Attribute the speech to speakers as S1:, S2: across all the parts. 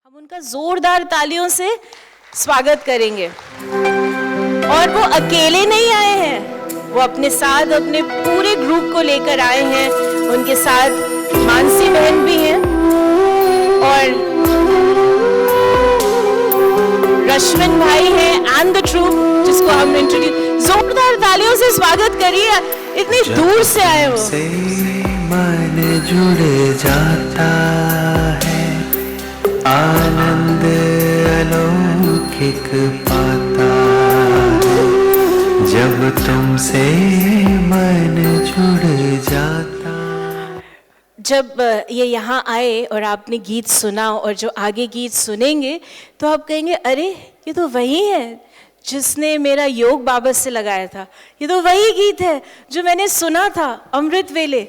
S1: हम उनका जोरदार तालियों से स्वागत करेंगे। और वो अकेले नहीं आए हैं, वो अपने साथ अपने पूरे ग्रुप को लेकर आए हैं। उनके साथ मानसी बहन भी हैं और रश्मिन भाई हैं एंड द ट्रूप, जिसको हम इंट्रोड्यूस। जोरदार तालियों से स्वागत करिए, इतनी दूर से आए हो।
S2: मन जुड़ जाता है, आनंद अलौकिक पाता है, जब तुमसे मन जुड़ जाता।
S1: जब ये यहाँ आए और आपने गीत सुना और जो आगे गीत सुनेंगे तो आप कहेंगे अरे ये तो वही है जिसने मेरा योग बाबा से लगाया था, ये तो वही गीत है जो मैंने सुना था अमृत वेले,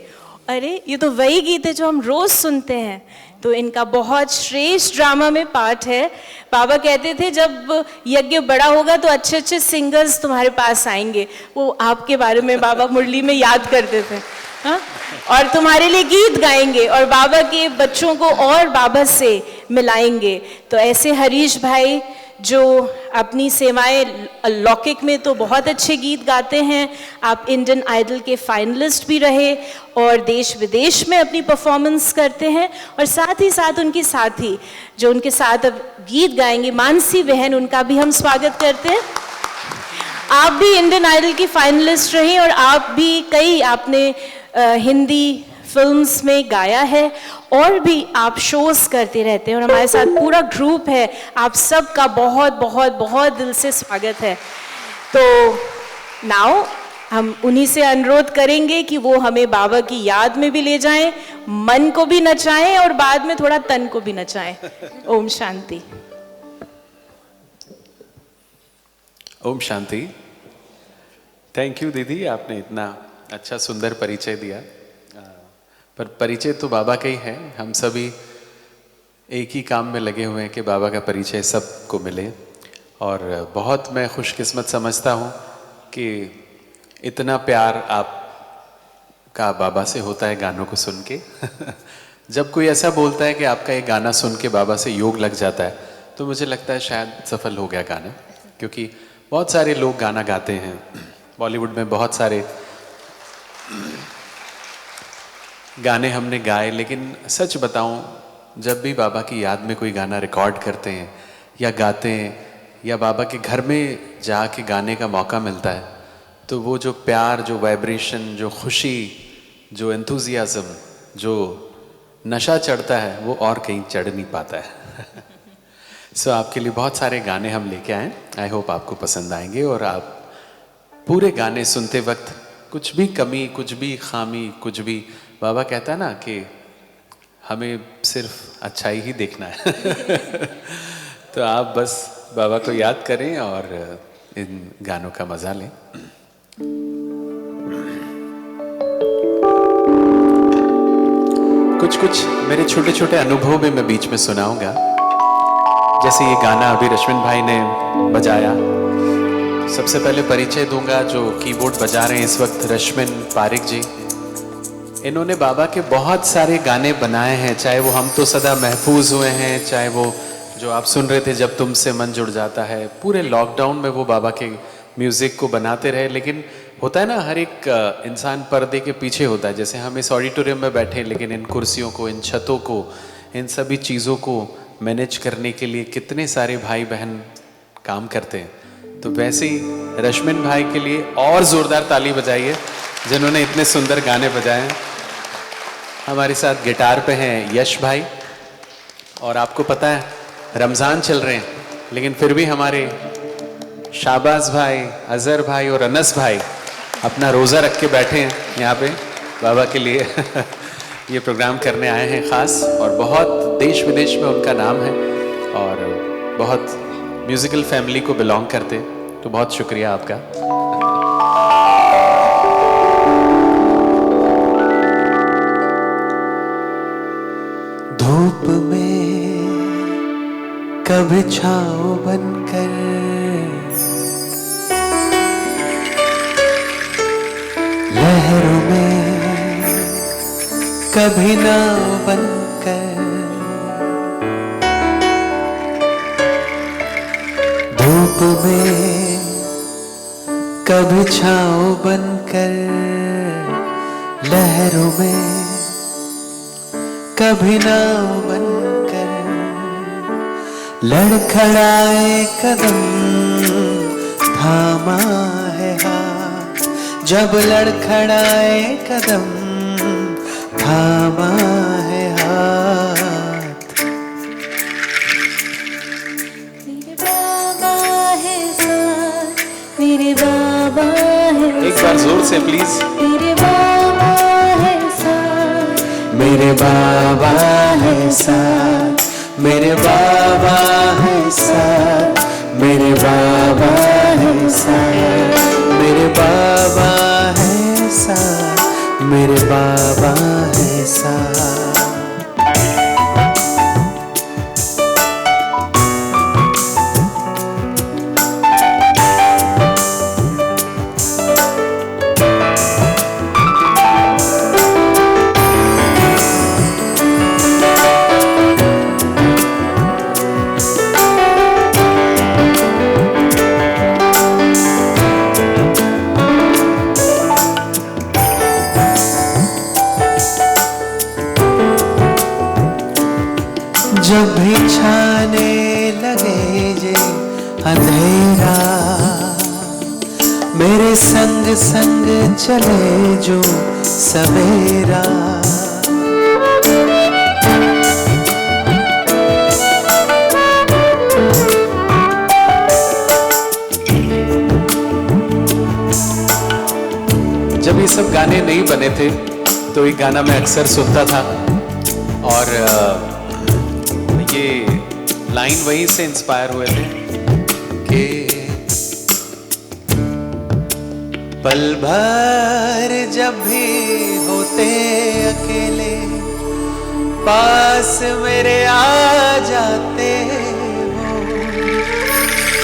S1: अरे ये तो वही गीत है जो हम रोज सुनते हैं। तो इनका बहुत श्रेष्ठ ड्रामा में पार्ट है। बाबा कहते थे जब यज्ञ बड़ा होगा तो अच्छे अच्छे सिंगर्स तुम्हारे पास आएंगे, वो आपके बारे में बाबा मुरली में याद करते थे। हाँ? और तुम्हारे लिए गीत गाएंगे और बाबा के बच्चों को और बाबा से मिलाएंगे। तो ऐसे हरीश भाई जो अपनी सेवाएं लौकिक में तो बहुत अच्छे गीत गाते हैं, आप इंडियन आइडल के फाइनलिस्ट भी रहे और देश विदेश में अपनी परफॉर्मेंस करते हैं। और साथ ही साथ उनकी साथी जो उनके साथ अब गीत गाएंगे, मानसी बहन, उनका भी हम स्वागत करते हैं। आप भी इंडियन आइडल की फाइनलिस्ट रही और आप भी कई आपने हिंदी फिल्म्स में गाया है और भी आप शोज करते रहते हैं और हमारे साथ पूरा ग्रुप है। आप सबका बहुत बहुत बहुत दिल से स्वागत है। तो नाउ हम उन्हीं से अनुरोध करेंगे कि वो हमें बाबा की याद में भी ले जाएं, मन को भी नचाएं और बाद में थोड़ा तन को भी नचाएं। ओम शांति।
S3: ओम शांति। थैंक यू दीदी, आपने इतना अच्छा सुंदर परिचय दिया। पर परिचय तो बाबा का ही है, हम सभी एक ही काम में लगे हुए हैं कि बाबा का परिचय सबको मिले। और बहुत मैं खुशकिस्मत समझता हूँ कि इतना प्यार आपका बाबा से होता है गानों को सुन के। जब कोई ऐसा बोलता है कि आपका ये गाना सुन के बाबा से योग लग जाता है तो मुझे लगता है शायद सफल हो गया गाना, क्योंकि बहुत सारे लोग गाना गाते हैं। बॉलीवुड में बहुत सारे गाने हमने गाए, लेकिन सच बताऊं जब भी बाबा की याद में कोई गाना रिकॉर्ड करते हैं या गाते हैं या बाबा के घर में जाके गाने का मौका मिलता है तो वो जो प्यार, जो वाइब्रेशन, जो खुशी, जो एंथुजियाज्म, जो नशा चढ़ता है वो और कहीं चढ़ नहीं पाता है। सो आपके लिए बहुत सारे गाने हम लेके आए, आई होप आपको पसंद आएंगे। और आप पूरे गाने सुनते वक्त कुछ भी कमी, कुछ भी खामी, कुछ भी, बाबा कहता है ना कि हमें सिर्फ अच्छाई ही देखना है। तो आप बस बाबा को याद करें और इन गानों का मजा लें। कुछ कुछ मेरे छोटे छोटे अनुभव भी मैं बीच में सुनाऊंगा। जैसे ये गाना अभी रश्मिन भाई ने बजाया, सबसे पहले परिचय दूंगा। जो कीबोर्ड बजा रहे हैं इस वक्त रश्मिन पारिक जी, इन्होंने बाबा के बहुत सारे गाने बनाए हैं, चाहे वो हम तो सदा महफूज हुए हैं, चाहे वो जो आप सुन रहे थे जब तुमसे मन जुड़ जाता है। पूरे लॉकडाउन में वो बाबा के म्यूज़िक को बनाते रहे। लेकिन होता है ना, हर एक इंसान पर्दे के पीछे होता है। जैसे हम इस ऑडिटोरियम में बैठे, लेकिन इन कुर्सियों को, इन छतों को, इन सभी चीज़ों को मैनेज करने के लिए कितने सारे भाई बहन काम करते हैं। तो वैसे ही रश्मिन भाई के लिए और ज़ोरदार ताली बजाइए जिन्होंने इतने सुंदर गाने बजाए हैं। हमारे साथ गिटार पे हैं यश भाई, और आपको पता है रमज़ान चल रहे हैं, लेकिन फिर भी हमारे शाबाज भाई, अज़हर भाई और अनस भाई अपना रोज़ा रख के बैठे हैं यहाँ पे बाबा के लिए। ये प्रोग्राम करने आए हैं ख़ास, और बहुत देश विदेश में उनका नाम है और बहुत म्यूज़िकल फैमिली को बिलोंग करते, तो बहुत शुक्रिया आपका।
S2: धूप में कभी छाँव बनकर, लहरों में कभी नाव बनकर, धूप में कभी छाँव बनकर, लहरों में कभी नाव बनकर, लड़खड़ाए कदम थामा है हाथ, जब लड़खड़ाए कदम थामा है हाथ।
S1: मेरे बाबा है साथ, मेरे बाबा है
S3: एक बार जोर से प्लीज।
S1: मेरे बाबा है साथ,
S2: मेरे बाबा है साथ, मेरे बाबा है साथ, मेरे बाबा है साथ, मेरे बाबा है साथ, मेरे बाबा है साथ। जब भी छाने लगे ये अंधेरा, मेरे संग संग चले जो सवेरा।
S3: जब ये सब गाने नहीं बने थे तो ये गाना मैं अक्सर सुनता था, और ये लाइन वहीं से इंस्पायर हुए थे
S2: कि पल भर जब भी होते अकेले, पास मेरे आ जाते हो,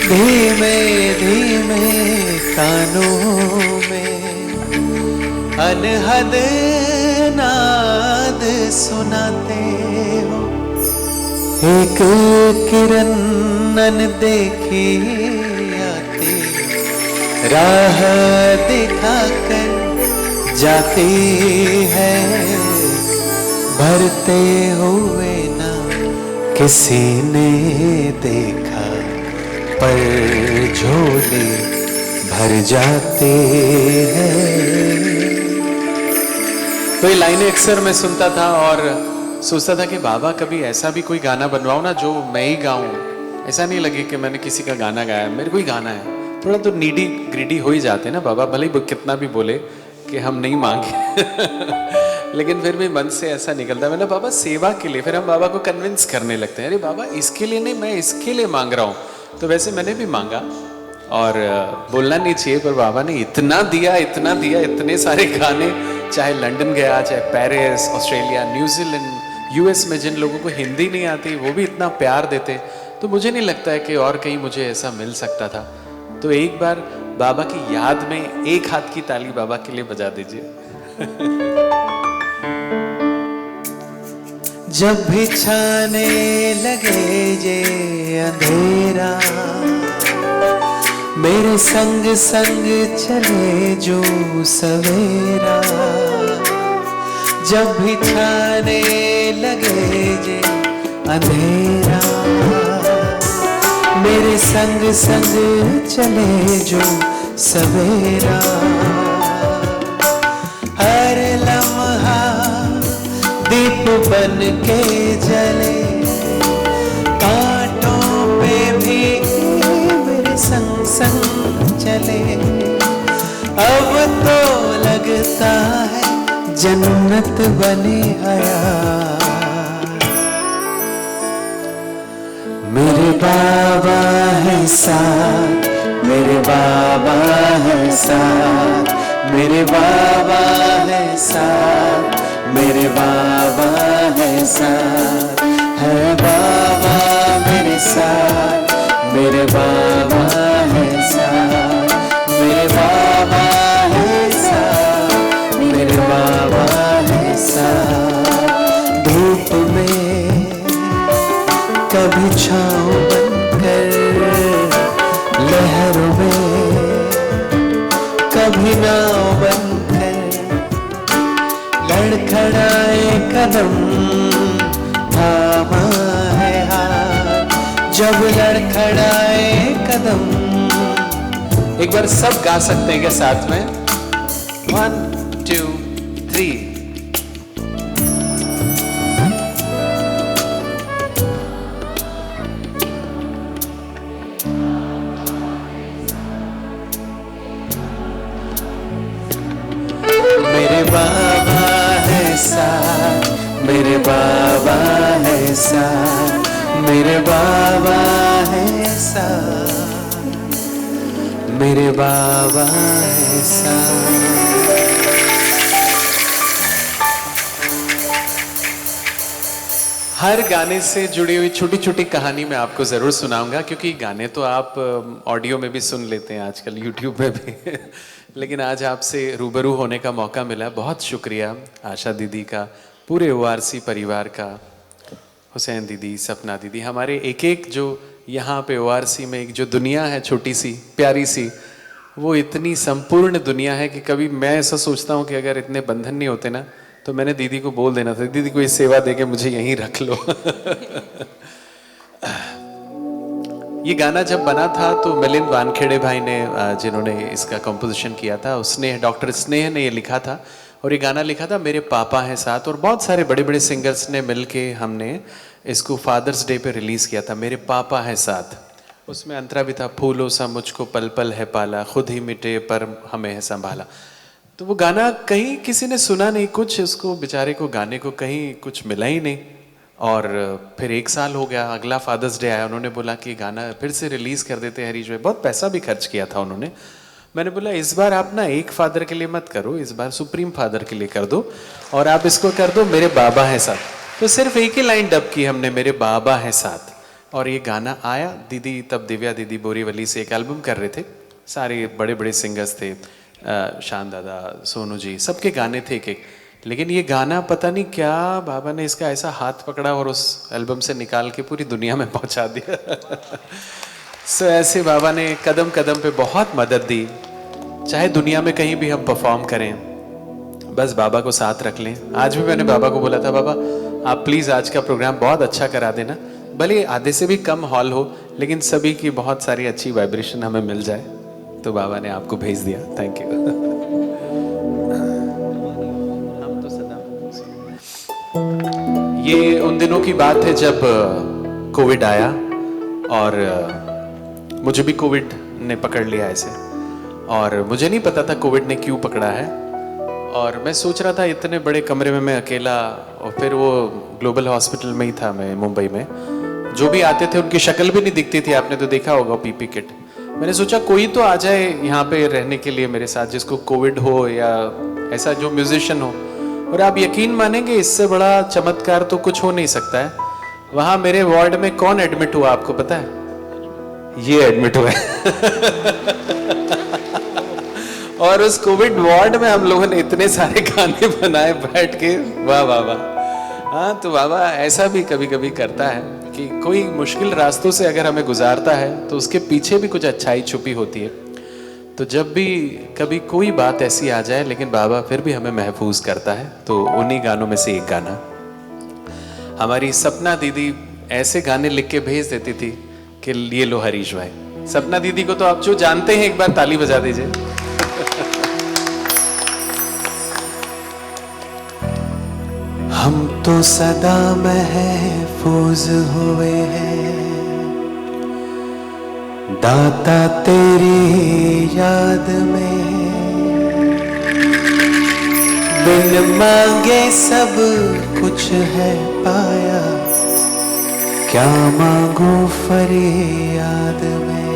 S2: धीमे धीमे कानों में अनहद नाद सुनाते हो। एक किरण अनदेखी आती, राह दिखाकर जाती है, भरते हुए ना किसी ने देखा, पर झोले भर जाते हैं।
S3: तो ये लाइनें अक्सर मैं सुनता था और सोचता था कि बाबा कभी ऐसा भी कोई गाना बनवाओ ना जो मैं ही गाऊं, ऐसा नहीं लगे कि मैंने किसी का गाना गाया, मेरे को ही गाना है। थोड़ा तो नीडी ग्रीडी हो ही जाते ना बाबा, भले ही कितना भी बोले कि हम नहीं मांगे लेकिन फिर भी मन से ऐसा निकलता है, मैंने बाबा सेवा के लिए। फिर हम बाबा को कन्विंस करने लगते हैं, अरे बाबा इसके लिए नहीं, मैं इसके लिए मांग रहा हूँ। तो वैसे मैंने भी मांगा, और बोलना नहीं चाहिए पर बाबा ने इतना दिया, इतना दिया, इतने सारे गाने, चाहे लंदन गया, चाहे पेरिस, ऑस्ट्रेलिया, न्यूजीलैंड, यूएस में जिन लोगों को हिंदी नहीं आती वो भी इतना प्यार देते। तो मुझे नहीं लगता है कि और कहीं मुझे ऐसा मिल सकता था। तो एक बार बाबा की याद में एक हाथ की ताली बाबा के लिए बजा दीजिए।
S2: जब भी छाने लगे ये अंधेरा, मेरे संग संग चले जो सवेरा। जब भी छाने लगे ये अंधेरा, मेरे संग संग चले जो सवेरा। हर लम्हा दीप बन के जले, कांटों पे भी मेरे संग संग चले। अब तो लगता है जन्नत बने आया। मेरे बाबा है साथ, मेरे बाबा है साथ, मेरे बाबा है साथ, मेरे बाबा है साथ, है बाबा मेरे साथ, मेरे बाबा है साथ, मेरे बाबा है साथ, मेरे बाबा है साथ। धूप में कभी छाँव बनकर, लहरों में कभी नाव बनकर लड़खड़ाए कदम, थामा है हाथ जब लड़खड़ाए कदम।
S3: एक बार सब गा सकते हैं क्या साथ में? 1 2 3।
S2: मेरे बाबा है साथ, मेरे बाबा है साथ, मेरे बाबा है साथ, मेरे बाबा है साथ।
S3: हर गाने से जुड़ी हुई छोटी छोटी कहानी मैं आपको ज़रूर सुनाऊंगा, क्योंकि गाने तो आप ऑडियो में भी सुन लेते हैं आजकल, यूट्यूब में भी लेकिन आज आपसे रूबरू होने का मौका मिला। बहुत शुक्रिया आशा दीदी का, पूरे ORC परिवार का, हुसैन दीदी, सपना दीदी, हमारे एक एक जो यहाँ पे ORC में एक जो दुनिया है छोटी सी प्यारी सी, वो इतनी संपूर्ण दुनिया है कि कभी मैं ऐसा सोचता हूँ कि अगर इतने बंधन नहीं होते ना तो मैंने दीदी को बोल देना था, दीदी को ये सेवा दे के मुझे यहीं रख लो ये गाना जब बना था तो मिलिंद वानखेड़े भाई ने, जिन्होंने इसका कंपोजिशन किया था, उसने, डॉक्टर स्नेह ने ये लिखा था और ये गाना लिखा था मेरे पापा हैं साथ। और बहुत सारे बड़े बड़े सिंगर्स ने मिलके हमने इसको फादर्स डे पे रिलीज़ किया था, मेरे पापा हैं साथ। उसमें अंतरा भी था, फूलों सा मुझको पल पल है पाला, खुद ही मिटे पर हमें है संभाला। तो वो गाना कहीं किसी ने सुना नहीं, कुछ उसको बेचारे को गाने को कहीं कुछ मिला ही नहीं। और फिर 1 साल हो गया, अगला फादर्स डे आया, उन्होंने बोला कि गाना फिर से रिलीज़ कर देते हैं हरीश भाई। बहुत पैसा भी खर्च किया था उन्होंने। मैंने बोला इस बार आप ना एक फादर के लिए मत करो, इस बार सुप्रीम फादर के लिए कर दो और आप इसको कर दो मेरे बाबा हैं साथ। तो सिर्फ एक ही लाइन डब की हमने, मेरे बाबा हैं साथ, और ये गाना आया। दीदी तब दिव्या दीदी बोरीवली से एक एल्बम कर रहे थे, सारे बड़े बड़े सिंगर्स थे, शान दादा, सोनू जी, सबके गाने थे एक एक। लेकिन ये गाना पता नहीं क्या बाबा ने इसका ऐसा हाथ पकड़ा और उस एल्बम से निकाल के पूरी दुनिया में पहुंचा दिया सो ऐसे बाबा ने कदम कदम पे बहुत मदद दी। चाहे दुनिया में कहीं भी हम परफॉर्म करें, बस बाबा को साथ रख लें। आज भी मैंने बाबा को बोला था, बाबा आप प्लीज़ आज का प्रोग्राम बहुत अच्छा करा देना, भले आधे से भी कम हॉल हो लेकिन सभी की बहुत सारी अच्छी वाइब्रेशन हमें मिल जाए। तो बाबा ने आपको भेज दिया, थैंक यू ये उन दिनों की बात है जब कोविड आया और मुझे भी कोविड ने पकड़ लिया ऐसे, और मुझे नहीं पता था कोविड ने क्यों पकड़ा है। और मैं सोच रहा था इतने बड़े कमरे में मैं अकेला, और फिर वो ग्लोबल हॉस्पिटल में ही था मैं मुंबई में, जो भी आते थे उनकी शक्ल भी नहीं दिखती थी, आपने तो देखा होगा पीपी किट। मैंने सोचा कोई तो आ जाए यहाँ पे रहने के लिए मेरे साथ, जिसको कोविड हो या ऐसा जो म्यूजिशियन हो। और आप यकीन मानेंगे इससे बड़ा चमत्कार तो कुछ हो नहीं सकता है। वहां मेरे वार्ड में कौन एडमिट हुआ आपको पता है? ये एडमिट हुआ और उस कोविड वार्ड में हम लोगों ने इतने सारे गाने बनाए बैठ के, वाह वाह वाह। हाँ, तो बाबा ऐसा भी कभी कभी करता है कि कोई मुश्किल रास्तों से अगर हमें गुजारता है तो उसके पीछे भी कुछ अच्छाई छुपी होती है। तो जब भी कभी कोई बात ऐसी आ जाए लेकिन बाबा फिर भी हमें महफूज करता है, तो उन्हीं गानों में से एक गाना। हमारी सपना दीदी ऐसे गाने लिख के भेज देती थी कि ये लो हरीश भाई। सपना दीदी को तो आप जो जानते हैं, एक बार ताली बजा दीजिए।
S2: हम तो सदा महफूज हुए हैं दाता तेरी याद में, बिन मांगे सब कुछ है पाया, क्या मांगू फरियाद में।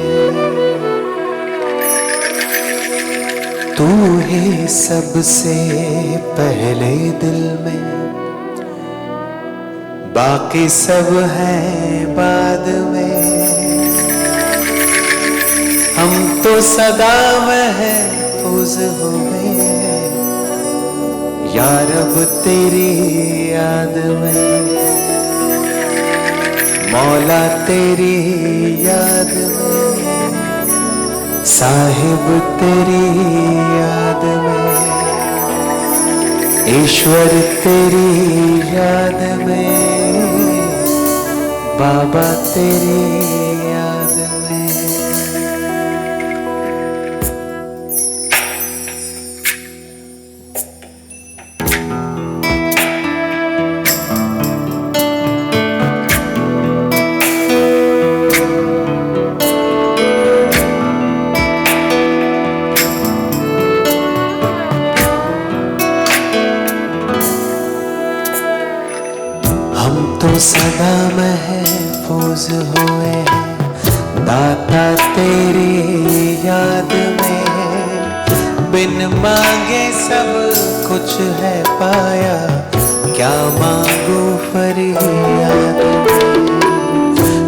S2: तू ही सबसे पहले दिल में, बाकी सब है बाद में। हम तो सदा महफूज हुए या रब तेरी याद में, मौला तेरी याद में। साहिब तेरी याद में, ईश्वर तेरी याद में, बाबा तेरी याद में। तो सदा महफूज हुए हैं दाता तेरी याद में, बिन मांगे सब कुछ है पाया, क्या मांगू फरियाद में।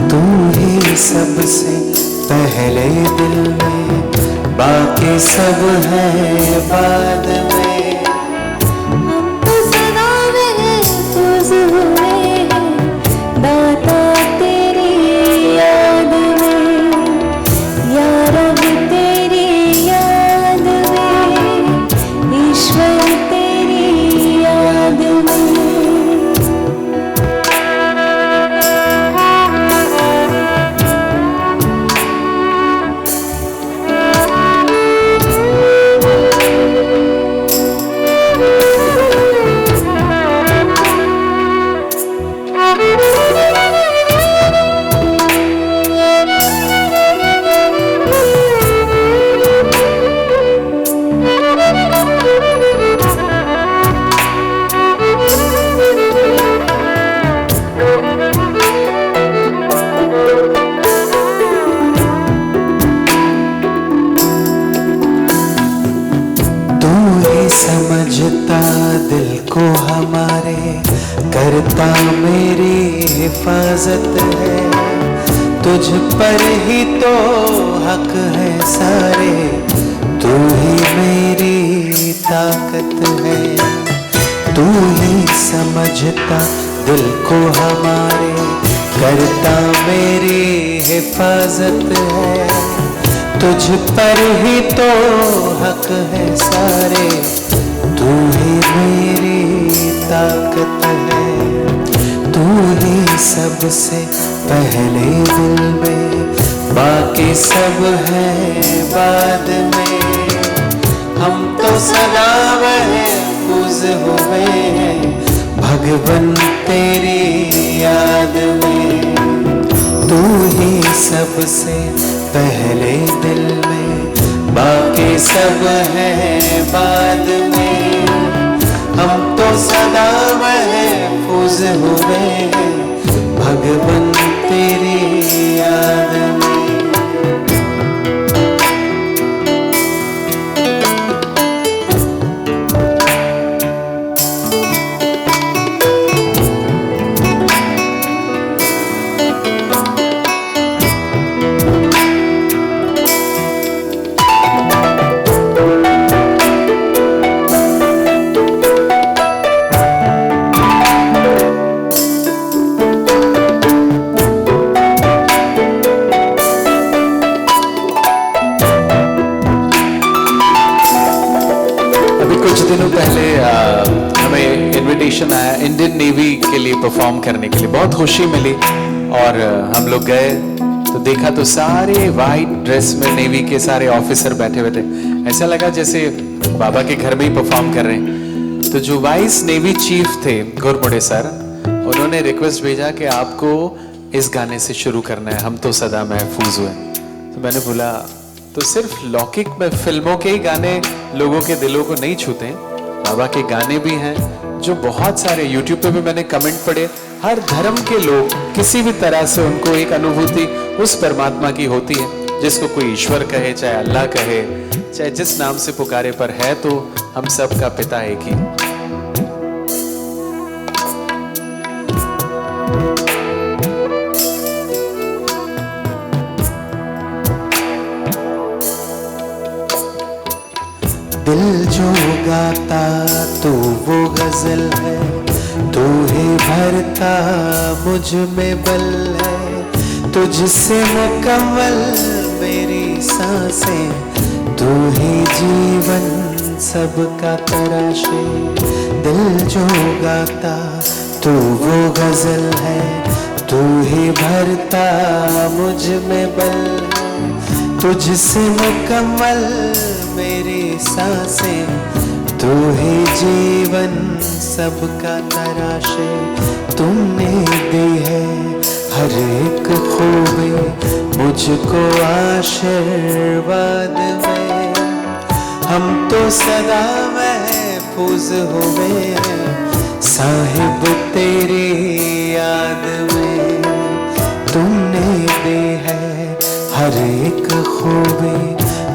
S2: तू ही सबसे पहले दिल में, बाकी सब है बाद में। समझता दिल को हमारे, करता मेरी हिफाजत है, तुझ पर ही तो हक है सारे, तू ही मेरी ताकत है। तू ही समझता दिल को हमारे, करता मेरी हिफाजत है, तुझ पर ही तो हक है सारे, तू ही मेरी ताकत है। तू ही सबसे पहले दिल में, बाकी सब है बाद में। हम तो सदा महफूज हुए हैं भगवन तेरी याद में। तू ही सबसे पहले दिल में, बाकी सब है बाद में। हम तो सदा महफूज हुए हैं भगवन तेरी याद में।
S3: कुछ दिनों पहले हमें इनविटेशन आया इंडियन नेवी के लिए परफॉर्म करने के लिए, बहुत खुशी मिली। और हम लोग गए तो देखा तो सारे वाइट ड्रेस में नेवी के सारे ऑफिसर बैठे हुए थे, ऐसा लगा जैसे बाबा के घर में ही परफॉर्म कर रहे हैं। तो जो वाइस नेवी चीफ थे गुरमुड़े सर, उन्होंने रिक्वेस्ट भेजा कि आपको इस गाने से शुरू करना है, हम तो सदा महफूज हुए। तो मैंने बोला तो सिर्फ लौकिक में फिल्मों के ही गाने लोगों के दिलों को नहीं छूते, बाबा के गाने भी हैं जो बहुत सारे यूट्यूब पे भी मैंने कमेंट पढ़े। हर धर्म के लोग किसी भी तरह से उनको एक अनुभूति उस परमात्मा की होती है, जिसको कोई ईश्वर कहे, चाहे अल्लाह कहे, चाहे जिस नाम से पुकारे, पर है तो हम सब का पिता एक ही।
S2: दिल जो गाता तू वो गजल है, तू ही भरता मुझ में बल है, तुझसे मुकम्मल मेरी सांसें, तू ही जीवन सबका तराशे। दिल जो गाता तू वो गजल है, तू ही भरता मुझ में बल है। तुझसे मुकम्मल मेरी सांसें, तू ही जीवन सबका तराशे। तुमने दी है हर एक खूबी मुझको आशीर्वाद में। हम तो सदा महफूज हुए साहिब तेरी याद में। तुमने दी है हर एक खूबी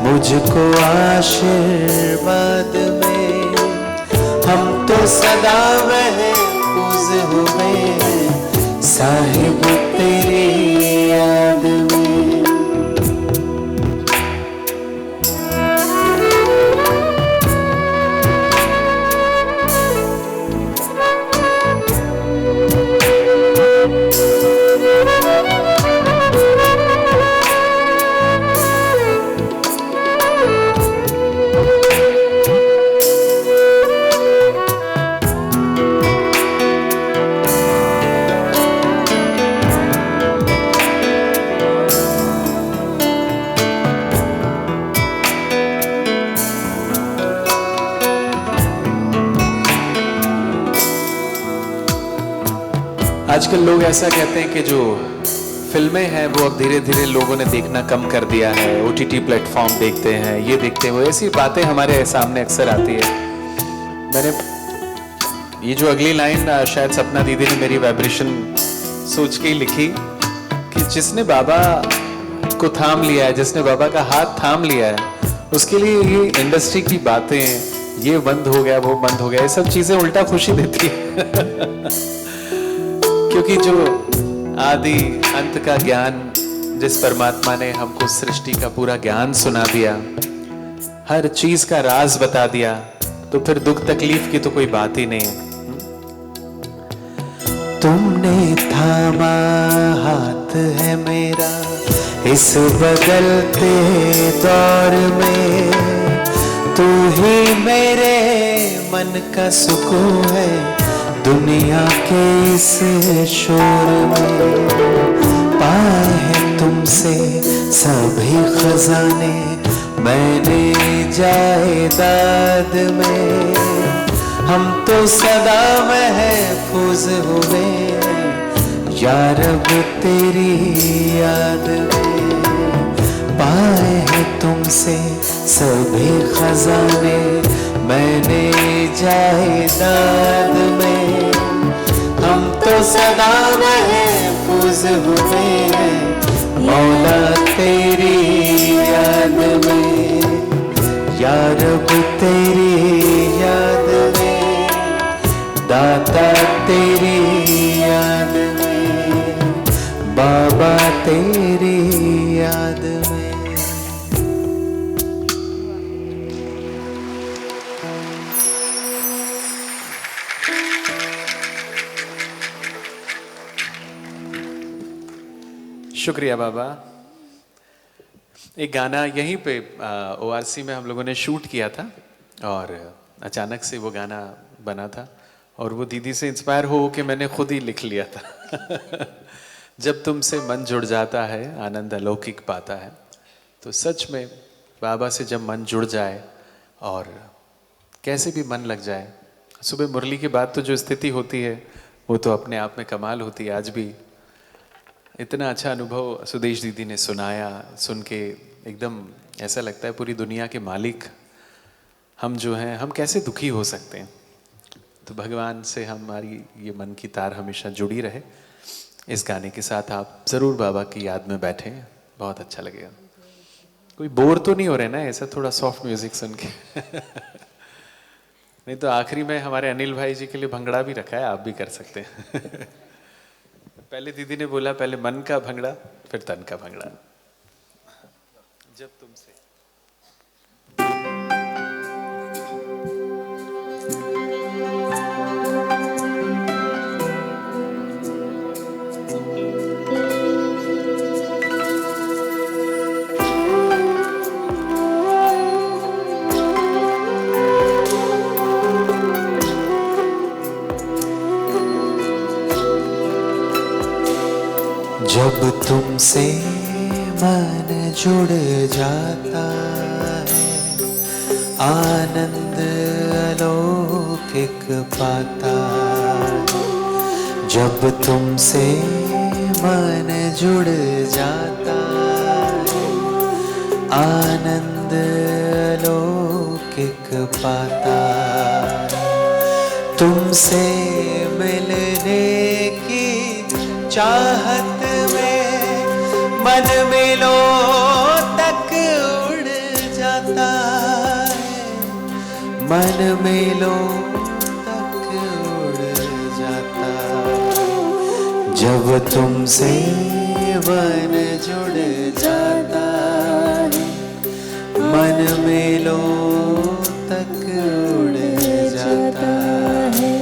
S2: मुझको आशीर्वाद में। हम तो सदा महफूज हुए साहिब तेरी याद में।
S3: आजकल लोग ऐसा कहते हैं कि जो फिल्में हैं वो अब धीरे धीरे लोगों ने देखना कम कर दिया है, OTT प्लेटफॉर्म देखते हैं, ये देखते हैं, वो ऐसी बातें हमारे सामने अक्सर आती है। मैंने ये जो अगली लाइन शायद सपना दीदी ने मेरी वाइब्रेशन सोच के ही लिखी कि जिसने बाबा को थाम लिया है, जिसने बाबा का हाथ थाम लिया है, उसके लिए ये इंडस्ट्री की बातें, ये बंद हो गया, वो बंद हो गया, ये सब चीजें उल्टा खुशी देती है। क्योंकि जो आदि अंत का ज्ञान, जिस परमात्मा ने हमको सृष्टि का पूरा ज्ञान सुना दिया, हर चीज का राज बता दिया, तो फिर दुख तकलीफ की तो कोई बात ही नहीं है।
S2: तुमने थामा हाथ है मेरा इस बदलते दौर में। तू ही मेरे मन का सुकून है दुनिया के इस शोर में। पाए हैं तुमसे सभी खजाने मैंने जायदाद में। हम तो सदा महफूज हुए या रब तेरी याद में। पाए हैं तुमसे सभी खजाने मैंने जायदाद में। हम तो सदा महफूज हुए मौला तेरी याद में, या रब तेरी याद में, दाता तेरी याद में, बाबा तेरी याद में।
S3: शुक्रिया बाबा। एक गाना यहीं पे ORC में हम लोगों ने शूट किया था और अचानक से वो गाना बना था और वो दीदी से इंस्पायर हो के मैंने खुद ही लिख लिया था। जब तुमसे मन जुड़ जाता है आनंद अलौकिक पाता है। तो सच में बाबा से जब मन जुड़ जाए और कैसे भी मन लग जाए, सुबह मुरली के बाद तो जो स्थिति होती है वो तो अपने आप में कमाल होती है। आज भी इतना अच्छा अनुभव सुदेश दीदी ने सुनाया, सुन के एकदम ऐसा लगता है पूरी दुनिया के मालिक हम जो हैं, हम कैसे दुखी हो सकते हैं। तो भगवान से हमारी ये मन की तार हमेशा जुड़ी रहे। इस गाने के साथ आप ज़रूर बाबा की याद में बैठे, बहुत अच्छा लगेगा। कोई बोर तो नहीं हो रहे ना ऐसा थोड़ा सॉफ्ट म्यूजिक सुन के? नहीं तो आखिरी में हमारे अनिल भाई जी के लिए भंगड़ा भी रखा है, आप भी कर सकते हैं। पहले दीदी ने बोला पहले मन का भंगड़ा फिर तन का भंगड़ा। जब तुमसे
S2: तुमसे मन जुड़ जाता है, आनंद अलौकिक पाता है। जब तुमसे मन जुड़ जाता है, आनंद अलौकिक पाता है। तुमसे मिलने की चाहत में मन मिलो तक उड़ जाता है, मन मिलो तक उड़ जाता है। जब तुमसे मन जुड़ जाता है, मन मिलो तक उड़ जाता है।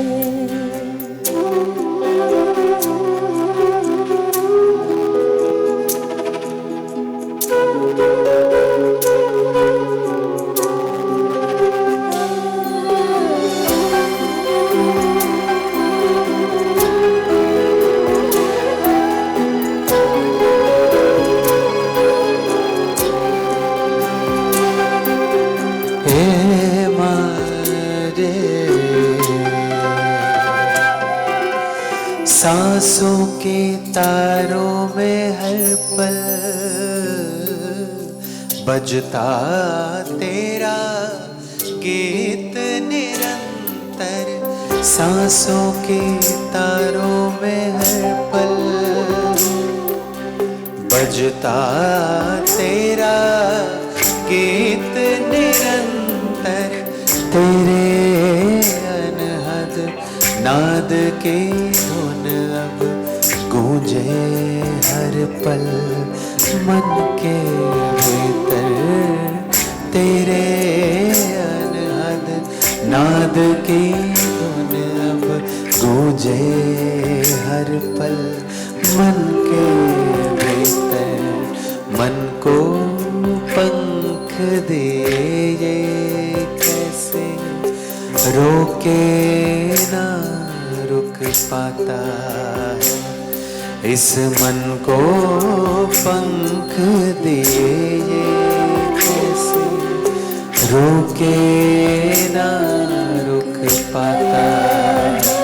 S2: सांसों के तारों में हर पल बजता तेरा गीत निरंतर। सांसों के तारों में हर पल बजता तेरा गीत निरंतर। तेरे अनहद नाद के धुन अब गूंजे हर पल मन के भीतर। तेरे अनहद नाद की धुन अब गूंजे हर पल मन के भीतर। मन को पंख दे ये कैसे रोके ना रुक पाता है। इस मन को पंख दिए ये कैसे रोके ना रुक पाता है।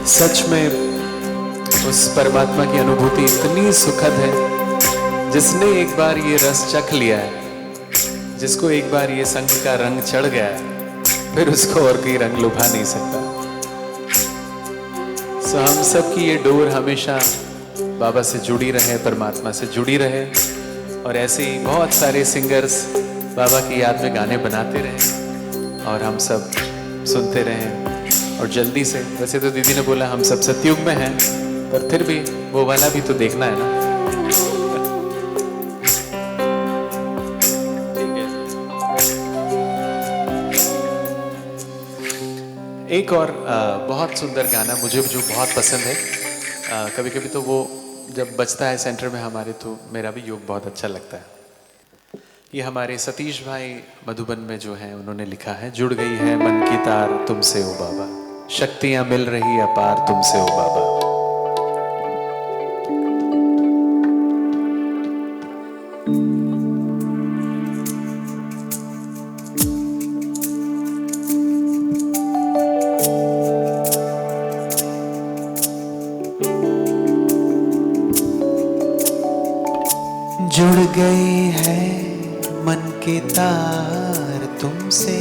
S3: सच में उस परमात्मा की अनुभूति इतनी सुखद है, जिसने एक बार ये रस चख लिया है, जिसको एक बार ये संग का रंग चढ़ गया है, फिर उसको और कोई रंग लुभा नहीं सकता। सो हम सब की ये डोर हमेशा बाबा से जुड़ी रहे, परमात्मा से जुड़ी रहे, और ऐसे ही बहुत सारे सिंगर्स बाबा की याद में गाने बनाते रहे और हम सब सुनते रहे। और जल्दी से, वैसे तो दीदी ने बोला हम सब सतयुग में हैं, पर फिर भी वो वाला भी तो देखना है ना। एक और बहुत सुंदर गाना मुझे जो बहुत पसंद है, कभी कभी तो वो जब बजता है सेंटर में हमारे, तो मेरा भी योग बहुत अच्छा लगता है। ये हमारे सतीश भाई मधुबन में जो हैं, उन्होंने लिखा है, जुड़ गई है मन की तार तुमसे ओ बाबा, शक्तियां मिल रही अपार तुमसे ओ बाबा।
S2: जुड़ गई है मन की तार तुमसे,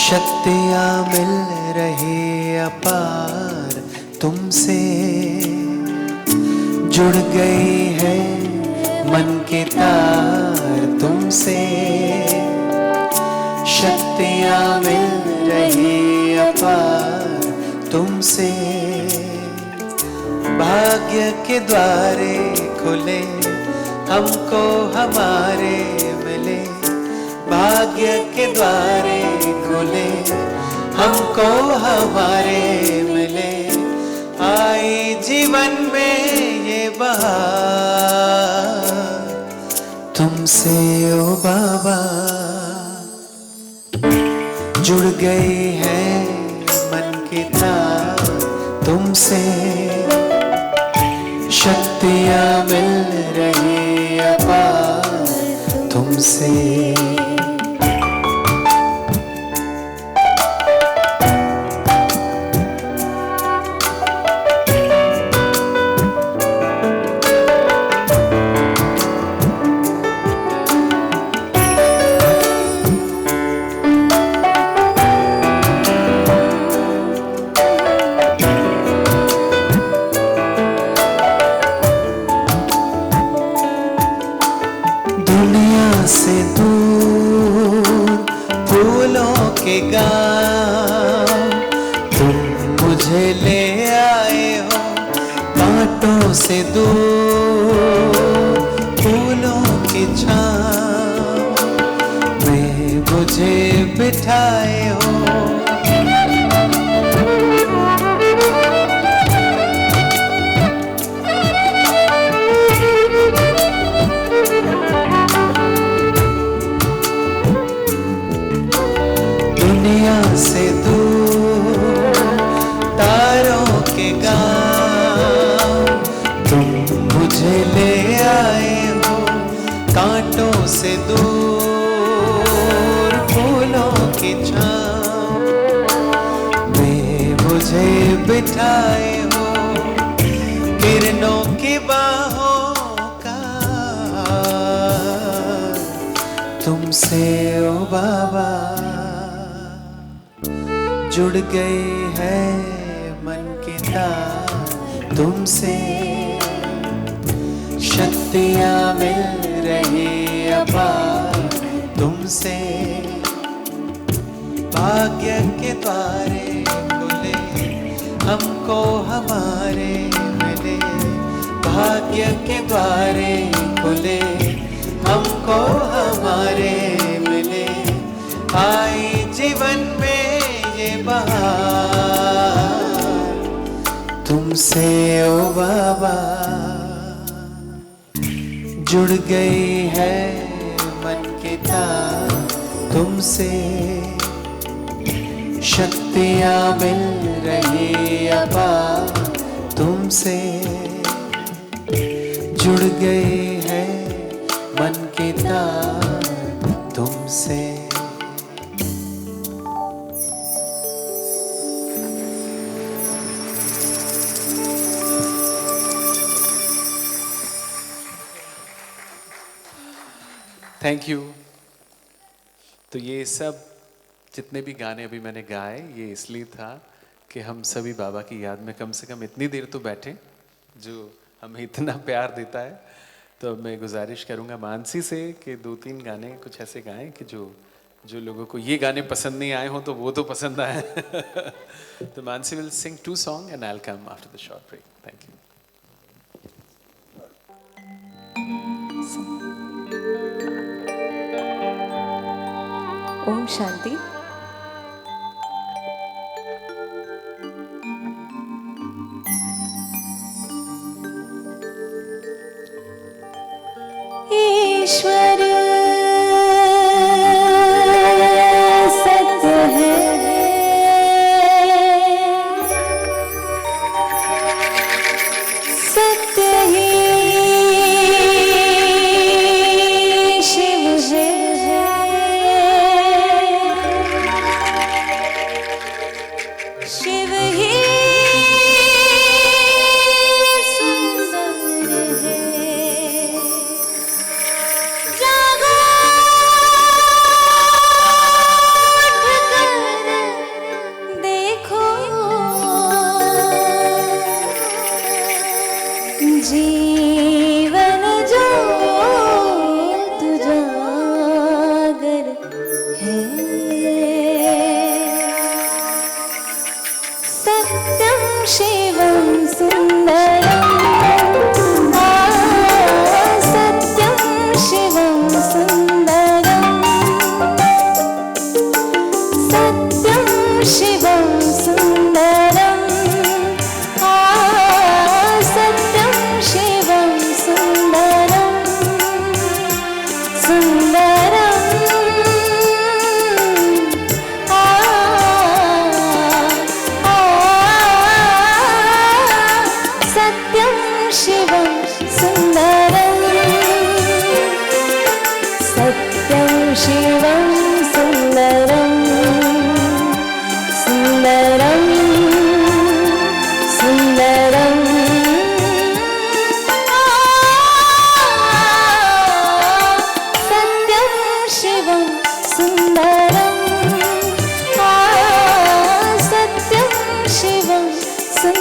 S2: शक्तियां मिल रही अपार तुमसे। जुड़ गई है मन की तार तुमसे, शक्तियां मिल रही अपार तुमसे। भाग्य के द्वारे खुले हमको हमारे मिले, भाग्य के द्वारे खुले हमको हमारे मिले। आई जीवन में ये बहार तुमसे ओ बाबा। जुड़ गई है मन की तार तुमसे, शक्तियाँ मिल रही अपार तुमसे। दुनिया से दूर फूलों के गाँव तुम मुझे ले आए हो, कांटों से दूर फूलों की छाँव में मुझे बिठाए हो। दुनिया से दूर तारों के गाँव तुम मुझे ले आए हो, कांटों से दूर फूलों की छाँव में मुझे बिठाए हो। किरणों की बाहों का तुमसे ओ बाबा जुड़ गए हैं मन की तार तुमसे। शक्तियाँ मिल रही अपार तुमसे। भाग्य के द्वारे खुले हमको हमारे मिले, भाग्य के द्वारे खुले हमको हमारे मिले। आई जीवन में तुमसे ओ बाबा जुड़ गई है मन की तार तुमसे। शक्तियाँ मिल रही अपार तुमसे। जुड़ गई है मन की तार तुमसे।
S3: Thank you. तो ये सब जितने भी गाने अभी मैंने गाए ये इसलिए था कि हम सभी बाबा की याद में कम से कम इतनी देर तो बैठें, जो हमें इतना प्यार देता है। तो अब मैं गुजारिश करूँगा मानसी से कि 2-3 गाने कुछ ऐसे गाएं कि जो लोगों को ये गाने पसंद नहीं आए हों तो वो तो पसंद आए। तो Mansi will sing 2 songs and I'll come after the short break. Thank you.
S1: Om Shanti. ईश्वर सत्य है, सत्य ही शिव है, शिव ही सुंदर है। जागो उठकर देखो, जीवन ज्योत उजागर है। सत्यं शिवं सुंदरं, सत्यं शिवं सुंदरं, सत्यं शिवं सुंदरं, सत्यं शिवं सुंदरं, सुंदरं सत्यं
S4: शिवं सुन्दरम् सत्यं शिवं सुन्दरम् सुन्दरं सुन्दरम् सत्यं शिवं सुन्दरम् सत्यं शिवं सुन्दरम्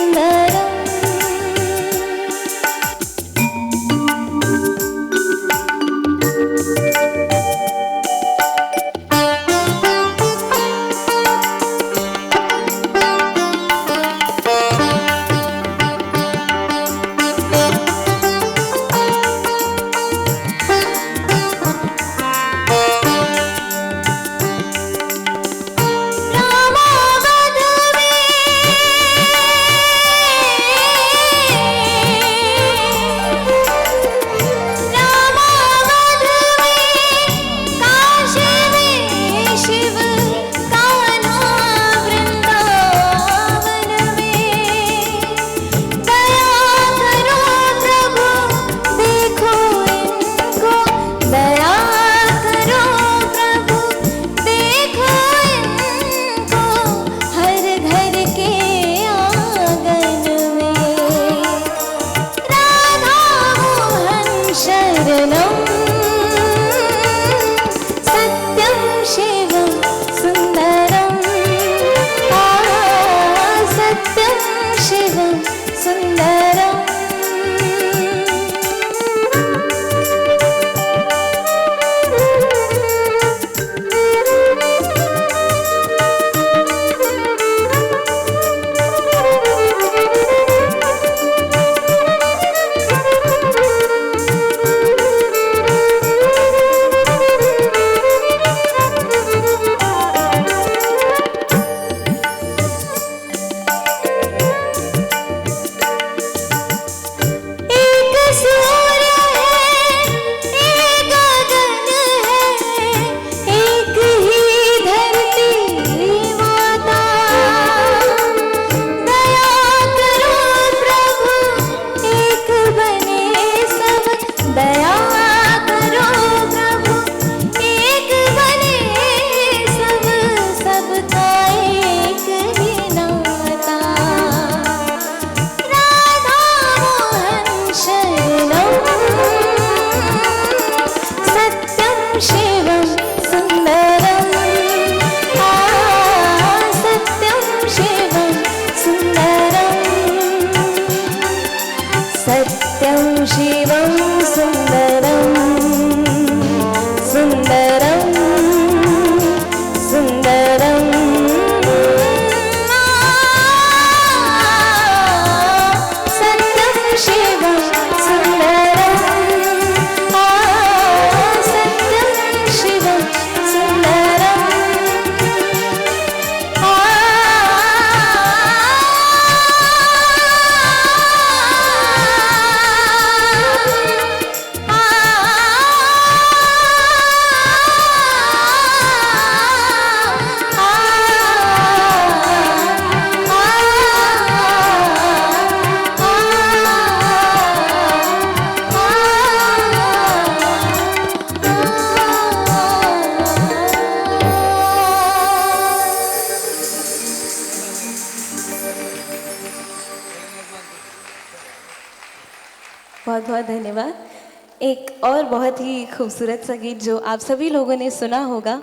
S4: बहुत बहुत धन्यवाद। एक और बहुत ही खूबसूरत सा गीत जो आप सभी लोगों ने सुना होगा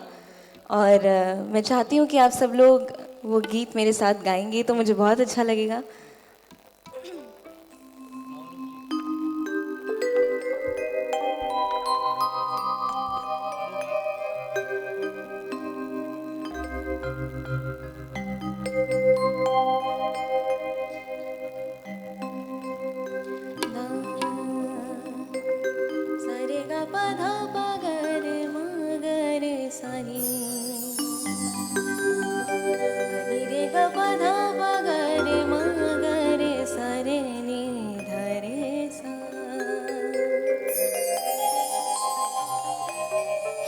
S4: और मैं चाहती हूँ कि आप सब लोग वो गीत मेरे साथ गाएंगे तो मुझे बहुत अच्छा लगेगा।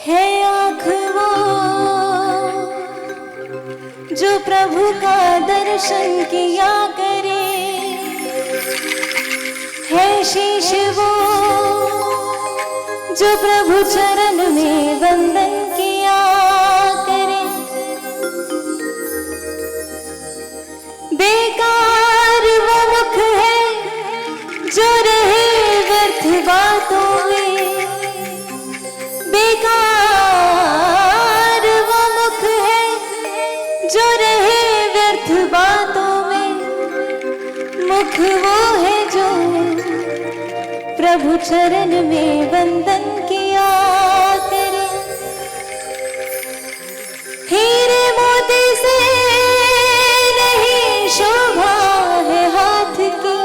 S4: है आँख वो जो प्रभु का दर्शन किया करे, है शीश वो जो प्रभु चरण में वंदन किया करे। बेकार वो मुख है जो रहे व्यर्थ बातों में। बेकार वो मुख है जो रहे व्यर्थ बातों में। मुख वो है जो प्रभु चरण में वंदन किया करे। हीरे मोती से नहीं शोभा है हाथ की,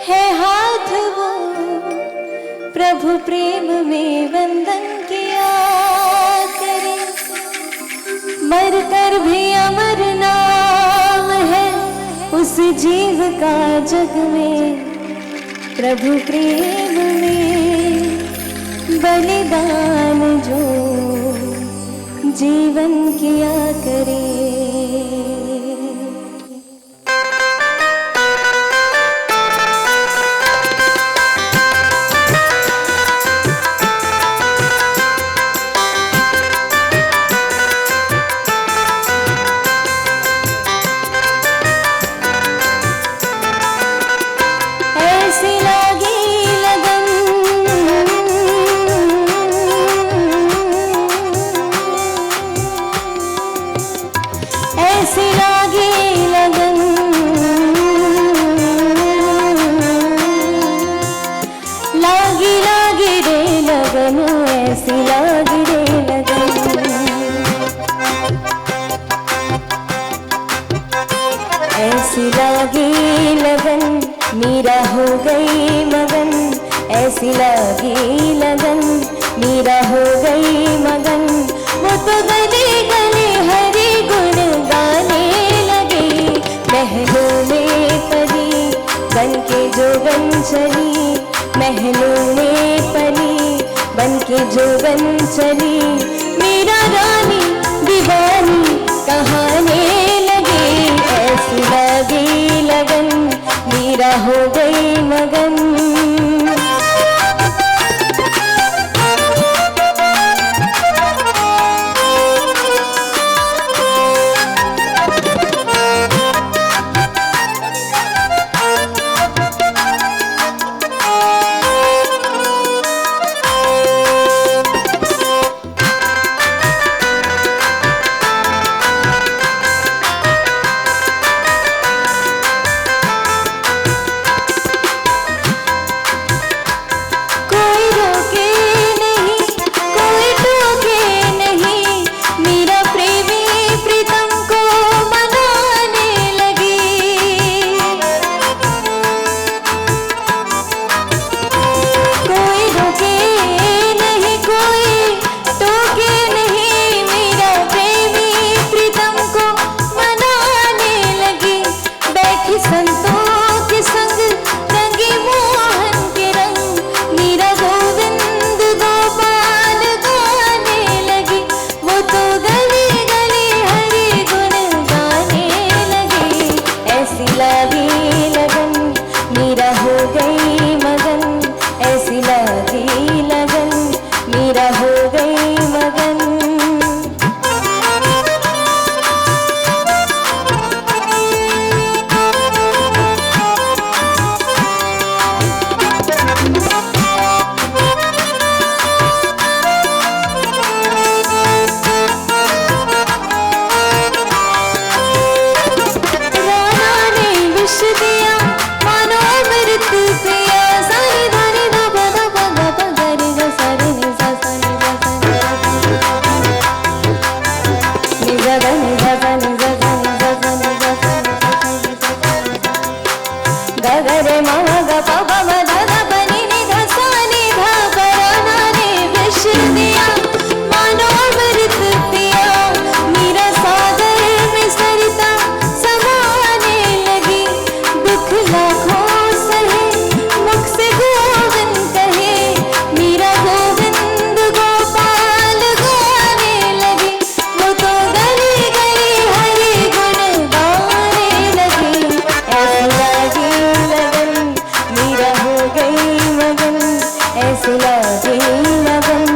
S4: है हाथ वो प्रभु प्रेम में वंदन किया करे। मर कर भी अमर नाम है उस जीव का जग में। प्रभु प्रेम में बलिदान जो जीवन किया करे। ऐसी लागी लगन, लागी लागी रे लगन, ऐसी लागी रे लगन। ऐसी लागी लगन मीरा हो गई मगन। ऐसी लागी लगन मीरा हो गई मगन। वो तो गली गली हरि गुण गाने लगी। महलों में पली बन के जोगन चली। महलों में पली बन के जोगन चली। मीरा रानी दीवानी कहाने लगी। ऐसी लगी लगन मीरा हो गई मगन। ऐसे लगे लगन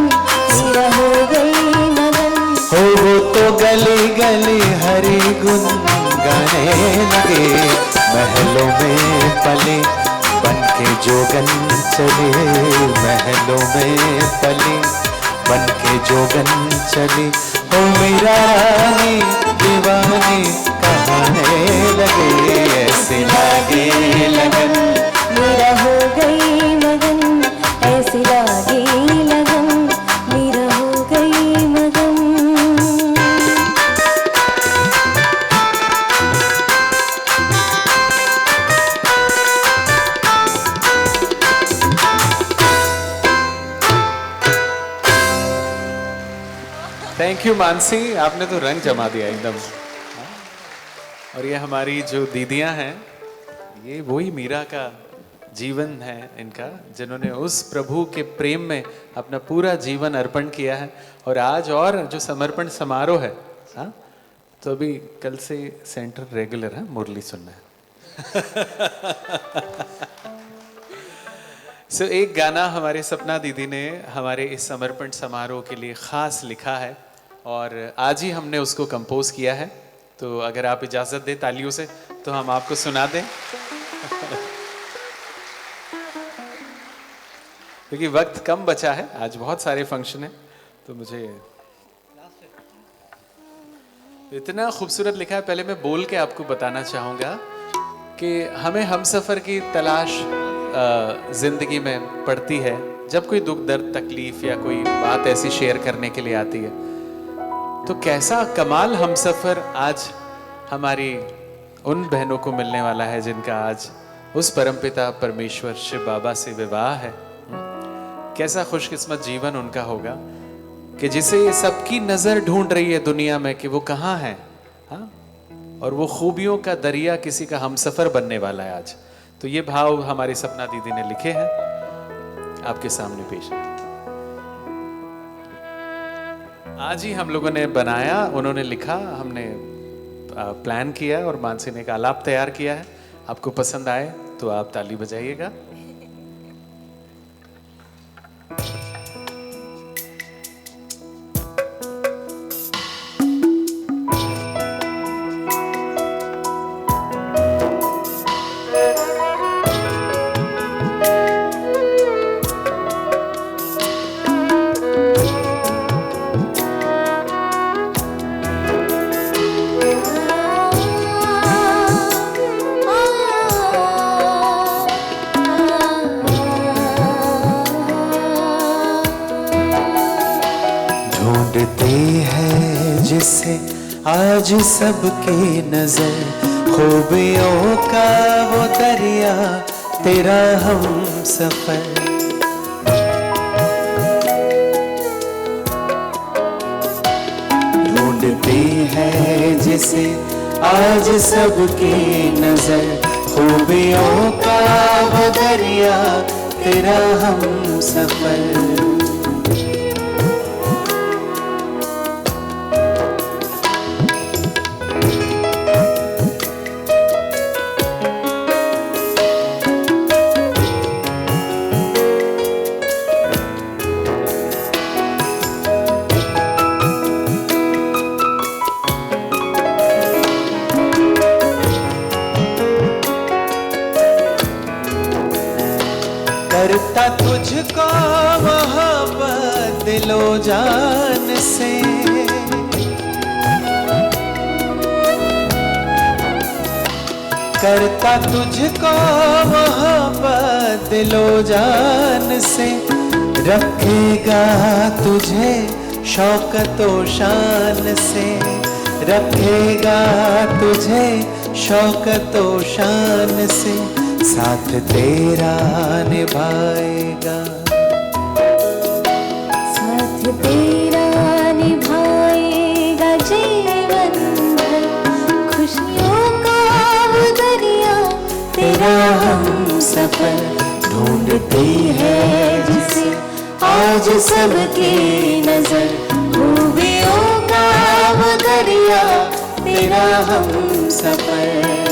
S4: मेरा हो गई मगन।
S2: हो वो तो गली गली हरि गुन गाने लगे, महलों में पले बन के जोगन चले, महलों में पले बन के जोगन चले। हो मेरा रानी दीवानी कहाने लगे, ऐसे लगे लगन
S4: मेरा हो गई मगन, ऐसे लगे लगन मेरा हो गई मगन।
S3: थैंक यू मानसी, आपने तो रंग जमा दिया एकदम। और ये हमारी जो दीदियां हैं, ये वही मीरा का जीवन है इनका, जिन्होंने उस प्रभु के प्रेम में अपना पूरा जीवन अर्पण किया है। और आज और जो समर्पण समारोह है, हाँ, तो अभी कल से सेंटर रेगुलर है, मुरली सुनना है। सो एक गाना हमारे सपना दीदी ने हमारे इस समर्पण समारोह के लिए खास लिखा है और आज ही हमने उसको कंपोज किया है। तो अगर आप इजाजत दें तालियों से तो हम आपको सुना दें, क्योंकि वक्त कम बचा है, आज बहुत सारे फंक्शन हैं। तो मुझे इतना खूबसूरत लिखा है। पहले मैं बोल के आपको बताना चाहूँगा कि हमें हमसफ़र की तलाश जिंदगी में पड़ती है जब कोई दुख दर्द तकलीफ या कोई बात ऐसी शेयर करने के लिए आती है। तो कैसा कमाल हमसफ़र आज हमारी उन बहनों को मिलने वाला है जिनका आज उस परमपिता परमेश्वर शिव बाबा से विवाह है। कैसा खुशकिस्मत जीवन उनका होगा कि जिसे सबकी नज़र ढूंढ रही है दुनिया में कि वो कहाँ है, हाँ? और वो खूबियों का दरिया किसी का हमसफ़र बनने वाला है आज। तो ये भाव हमारी सपना दीदी ने लिखे हैं, आपके सामने पेश है। आज ही हम लोगों ने बनाया, उन्होंने लिखा, हमने प्लान किया और मानसी ने एक आलाप तैयार किया है। आपको पसंद आए तो आप ताली बजाइएगा।
S2: ढूंढते हैं जिसे आज सबकी नजर, खूबियों का वो दरिया तेरा हम सफर। ढूंढते हैं जिसे आज सबकी नजर, खूबियों का वो दरिया तेरा हम सफर। करता तुझको मोहब्बत दिलो जान से, करता तुझको मोहब्बत दिलो जान से, रखेगा तुझे शौकतो शान से, रखेगा तुझे शौकतो शान से, साथ तेरा निभाएगा,
S4: साथ तेरा निभाएगा जीवन भर, खुशियों का वो दरिया तेरा हम सफर। ढूंढती है जिसे आज सबकी नजर, खूबियों का वो दरिया तेरा हम सफर।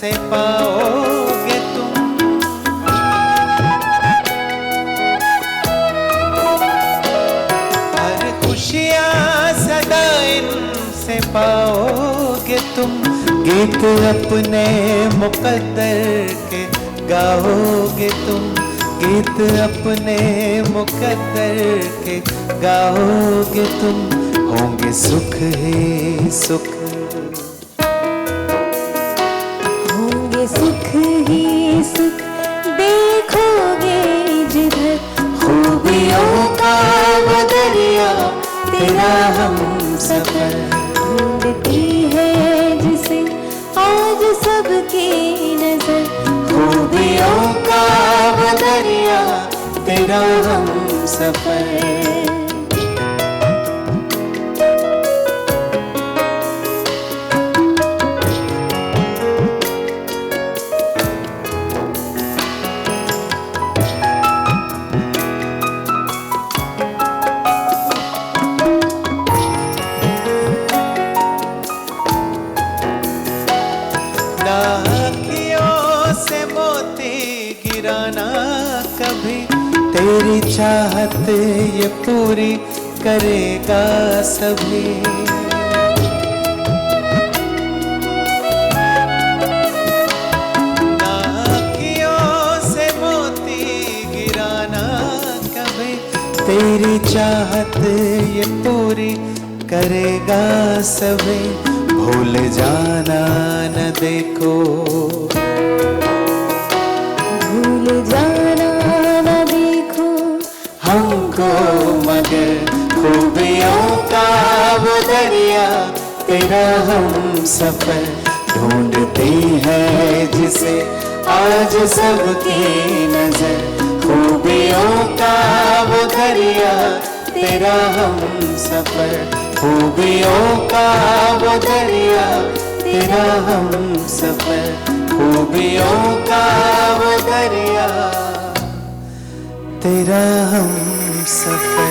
S2: से पाओगे तुम। हर खुशियाँ सदा इनसे पाओगे तुम। गीत अपने मुकद्दर के गाओगे तुम। गीत अपने मुकद्दर के गाओगे तुम। होंगे सुख ही सुख,
S4: होंगे सुख ही सुख, देखोगे जिधर खूबियों का वो दरिया तेरा हम सफर। ढूंढती है जिसे आज सबकी नजर, खूबियों का वो दरिया तेरा हम सफर।
S2: कभी तेरी चाहत ये पूरी करेगा सभी। नाखियों से मोती गिराना कभी तेरी चाहत ये पूरी करेगा सभी। भूल जाना न देखो,
S4: जाना न देखो
S2: हमको मगर खूबियों का वो दरिया तेरा हम सफर। ढूंढती है जिसे आज सबकी नजर, खूबियों का वो दरिया तेरा हम सफर। खूबियों का वो दरिया तेरा हम सफर। खूबियों का वो दरिया तेरा हम सफर।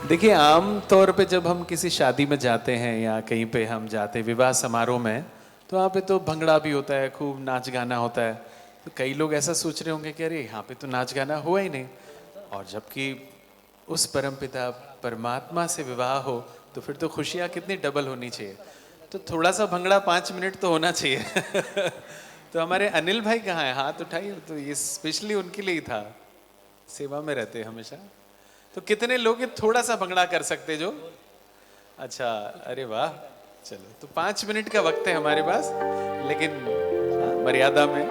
S3: देखिए, आम तौर पे जब हम किसी शादी में जाते हैं या कहीं पे हम जाते हैं विवाह समारोह में, तो वहाँ पे तो भंगड़ा भी होता है, खूब नाच गाना होता है। तो कई लोग ऐसा सोच रहे होंगे कि अरे यहाँ पे तो नाच गाना हुआ ही नहीं, और जबकि उस परमपिता परमात्मा से विवाह हो तो फिर तो खुशियाँ कितनी डबल होनी चाहिए। तो थोड़ा सा भंगड़ा 5 मिनट तो होना चाहिए। तो हमारे अनिल भाई कहाँ है? हाथ उठाइए। तो ये स्पेशली उनके लिए ही था, सेवा में रहते हमेशा। तो कितने लोग थोड़ा सा भंगड़ा कर सकते जो? अच्छा, अरे वाह, चलो। तो 5 मिनट का वक्त है हमारे पास, लेकिन मर्यादा में।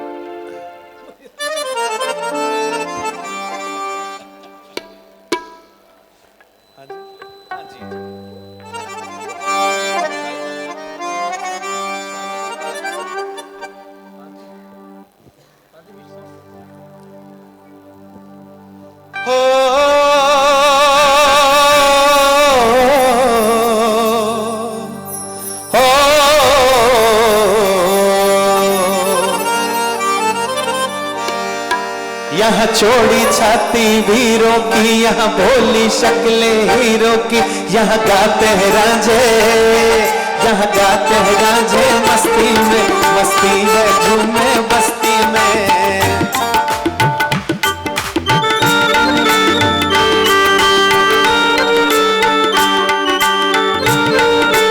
S2: यहाँ चौड़ी छाती वीरों की, यहाँ बोली शक्लें हीरों की। यहाँ गाते हैं रांझे, यहाँ गाते हैं रांझे मस्ती में झूमे बस्ती में।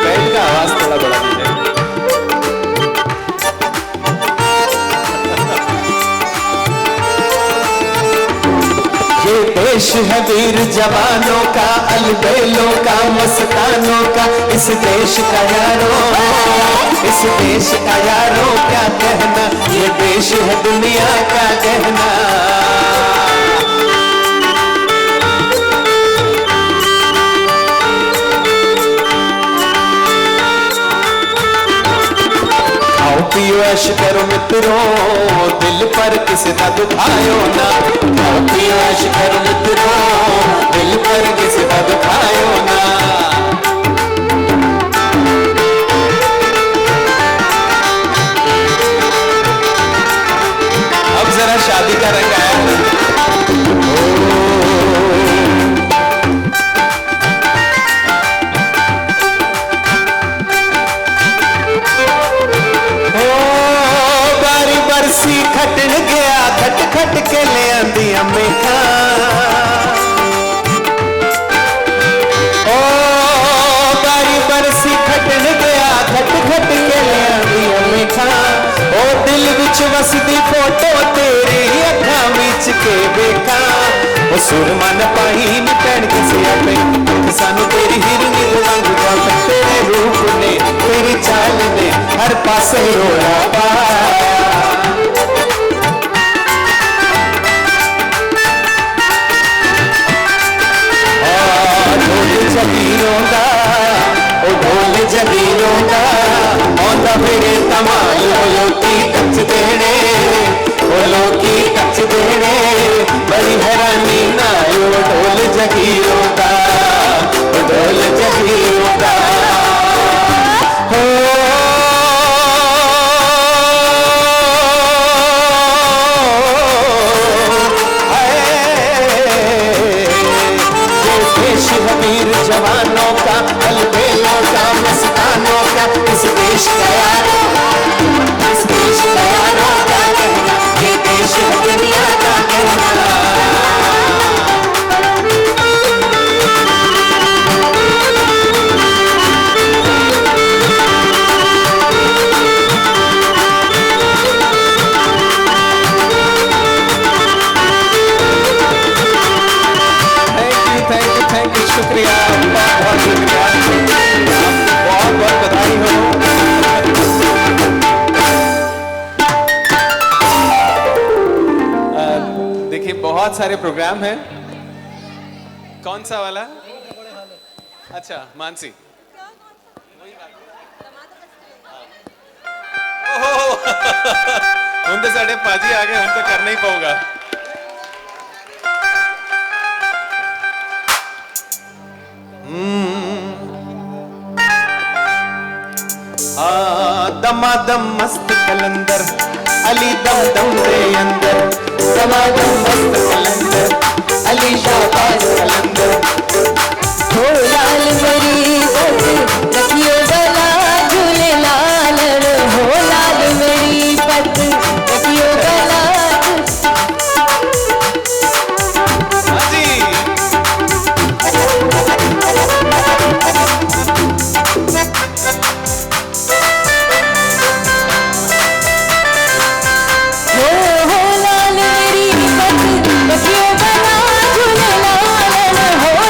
S2: बैठ का आवाज थोड़ा बड़ा दीजिए। ये देश है वीर जवानों का, अलबेलों का, मस्तानों का। इस देश का यारों, इस देश का यारों क्या कहना। ये देश है दुनिया का गहना। आओ पियो ऐश करो मित्रों, दिल पर किसी का दुखायो ना। आओ पियो ऐश करो मित्रों, दिल पर किसी का दुखायो ना। अब जरा शादी का रंग आया। बरसी खटन गया खट खट के ले आंदियां मेघां ओ बारी बरसी खटन गया खट खट के ले आंदियां मेघां ओ दिल विच वसदी फोटो तेरी अखां विच के वेखां ओ सुरमा न पाई नी पैण किसे आपे सानू तेरी हिरनी रंग जाप तेरे रूप ने तेरी चाल ने हर पासे रोड़ा पाया ढोल जगीरों दा ओ ढोल जगीरों दा आंदा फिरे तमाल लोकी कच देने ओ लोकी कच देने बड़ी हैरानी ना ओ ढोल जगीरों दा ओ ढोल जगीरों दा हो देश है वीर जवानों का अलबेलों का मस्तानों का इस देश का यारों इस देश का यारों का कहना ये देश है दुनिया का कहना थैंक यू शुक्रिया बहुत बहुत शुक्रिया बहुत बहुत बधाई हो
S3: देखिए बहुत सारे प्रोग्राम हैं कौन सा वाला अच्छा मानसी ਹੁਣ ਤੇ ਸਾਡੇ ਭਾਜੀ ਆ ਗਏ ਹੁਣ ਤਾਂ ਕਰਨਾ ਹੀ ਪਊਗਾ
S2: दमादम मस्त कलंदर अली दम दम दे अंदर दमादम मस्त कलंदर अली शाहबाज कलंदर
S4: हो लाल मेरी पत रखियो गला झूले लाल हो लाल मेरी पत रखियो गला
S3: हाजी
S4: हो लाल मेरी पत रखियो गला झूले लाल हो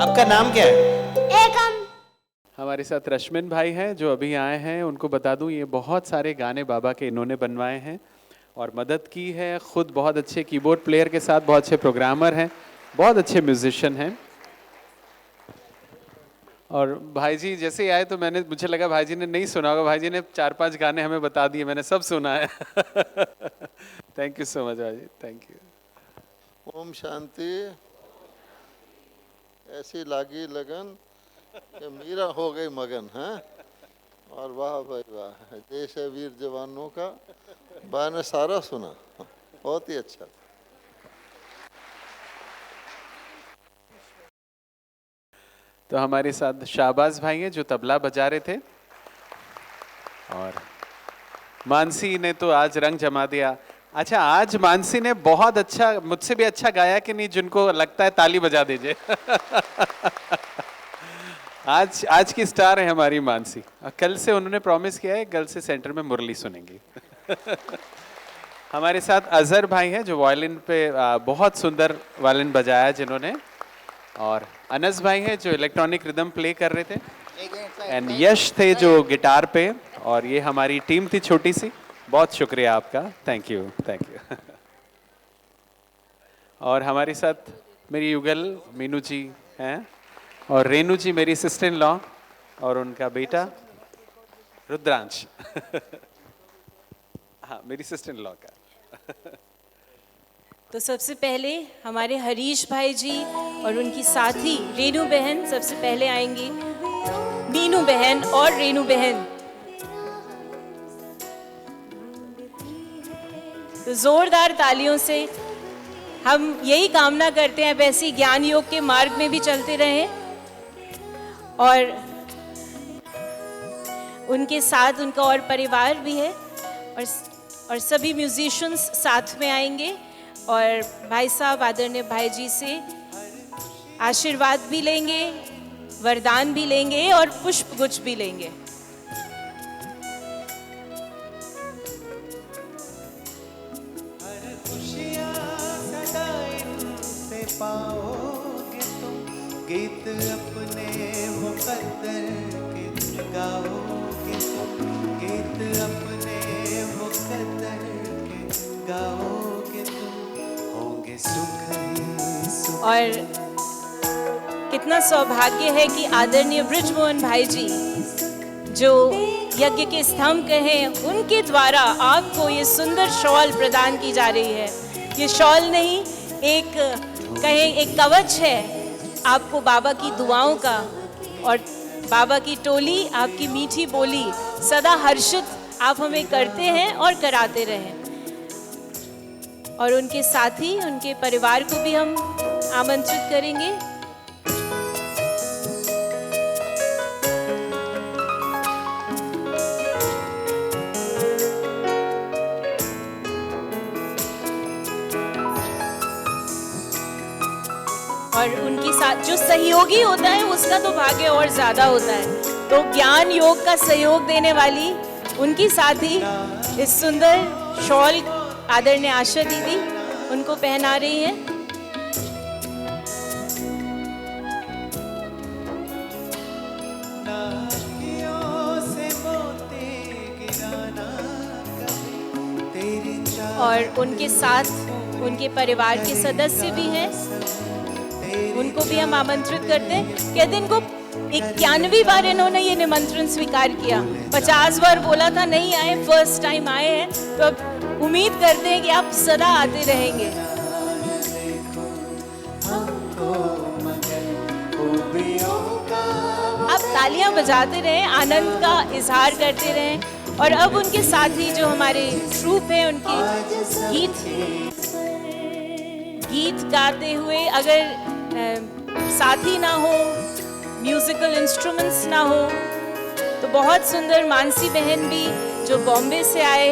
S2: आपका नाम क्या है?
S5: एकम।
S3: हमारे साथ रश्मिन भाई हैं जो अभी आए हैं। उनको बता दूं ये बहुत सारे गाने बाबा के इन्होंने बनवाए हैं और मदद की है। खुद बहुत अच्छे कीबोर्ड प्लेयर के साथ बहुत अच्छे प्रोग्रामर हैं, बहुत अच्छे म्यूजिशियन हैं। और भाई जी जैसे ही आए तो मुझे लगा भाई जी ने नहीं सुना होगा। भाई जी ने 4-5 गाने हमें बता दिए, मैंने सब सुना है। थैंक यू सो मच भाई जी, थैंक यू।
S6: ओम शांति। ऐसी लागी लगन कि मीरा हो गई मगन है। और वाह भाई वाह, देश है वीर जवानों का। बा ने सारा सुना, बहुत ही अच्छा।
S3: तो हमारे साथ शाहबाज भाई हैं जो तबला बजा रहे थे और मानसी ने तो आज रंग जमा दिया। अच्छा, आज मानसी ने बहुत अच्छा, मुझसे भी अच्छा गाया कि नहीं? जिनको लगता है ताली बजा दीजिए। आज की स्टार है हमारी मानसी। कल से उन्होंने प्रॉमिस किया है कल से सेंटर में मुरली सुनेंगी। हमारे साथ अजहर भाई हैं जो वायलिन पे बहुत सुंदर वायलिन बजाया जिन्होंने, और अनस भाई हैं जो इलेक्ट्रॉनिक रिदम प्ले कर रहे थे, एंड यश थे जो गिटार पे। और ये हमारी टीम थी छोटी सी। बहुत शुक्रिया आपका, थैंक यू, थैंक यू। और हमारे साथ मेरी युगल मीनू जी हैं और रेनू जी मेरी सिस्टर इन लॉ और उनका बेटा रुद्रांश। हाँ, मेरी सिस्टर इन लॉ का।
S1: तो सबसे पहले हमारे हरीश भाई जी और उनकी साथी रेनू बहन सबसे पहले आएंगी। मीनू बहन और रेनू बहन। तो जोरदार तालियों से हम यही कामना करते हैं वैसी ज्ञान योग के मार्ग में भी चलते रहें और उनके साथ उनका और परिवार भी है और सभी म्यूजिशियंस साथ में आएंगे और भाई साहब आदरणीय भाई जी से आशीर्वाद भी लेंगे, वरदान भी लेंगे और पुष्प गुच्छ भी लेंगे।
S2: पाओगे तुम गीत अपने मुकद्दर के गाओगे तुम, गीत अपने मुकद्दर के गाओगे तुम, होंगे सुख ही सुख।
S1: और कितना सौभाग्य है कि आदरणीय बृजमोहन भाई जी जो यज्ञ के स्तंभ कहें, उनके द्वारा आपको ये सुंदर शॉल प्रदान की जा रही है। ये शॉल नहीं, एक कवच है आपको बाबा की दुआओं का, और बाबा की टोली, आपकी मीठी बोली सदा हर्षित आप हमें करते हैं और कराते रहें। और उनके साथी, उनके परिवार को भी हम आमंत्रित करेंगे। और उनके साथ जो सहयोगी होता है उसका तो भाग्य और ज्यादा होता है। तो ज्ञान योग का सहयोग देने वाली उनकी साथी इस सुंदर शॉल आदरणीय आशा दीदी उनको पहना रही हैं। और उनके साथ उनके परिवार के सदस्य भी हैं, उनको भी हम आमंत्रित करते हैं। कहते इनको 91 बार इन्होंने ये निमंत्रण स्वीकार किया, 50 बार बोला था नहीं आए, फर्स्ट टाइम आए हैं। तो अब उम्मीद करते हैं कि आप सदा आते रहेंगे। आप तालियां बजाते रहें, आनंद का इजहार करते रहें। और अब उनके साथी जो हमारे ट्रूप है, उनके गीत गाते हुए, अगर साथी ना हो, म्यूजिकल इंस्ट्रूमेंट्स ना हो, तो बहुत सुंदर मानसी बहन भी जो बॉम्बे से आए,